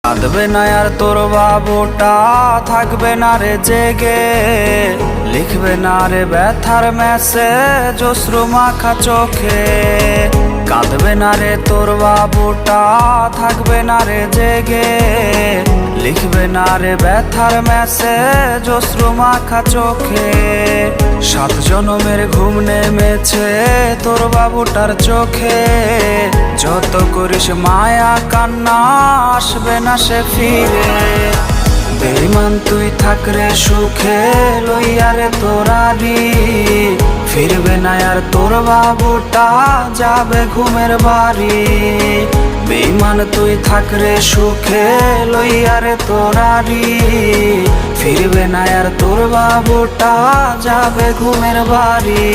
কাঁদবে না আর তোর বাবুটা, থাকবে না রে জেগে, লিখবে না রে ব্যথার মেসেজ অশ্রু মাখা চোখে। কাঁদবে না রে তোর বাবুটা, থাকবে না রে জেগে, লিখবে না রে ব্যথার মেসেজ অশ্রু মাখা চোখে। 7 জনমের ঘুম নেমেছে তোর বাবুটার চোখে, যত করিস মায়া কান্না আসবে না সে ফিরে। বেঈমান তুই থাক রে সুখে লইয়া রে তোরারি, ফিরবে না আর তোর বাবুটা যাবে ঘুমের বাড়ি। বেঈমান তুই থাক রে সুখে লইয়া রে তোরারি, ফিরবে না আর তোর বাবুটা যাবে ঘুমের বাড়ি।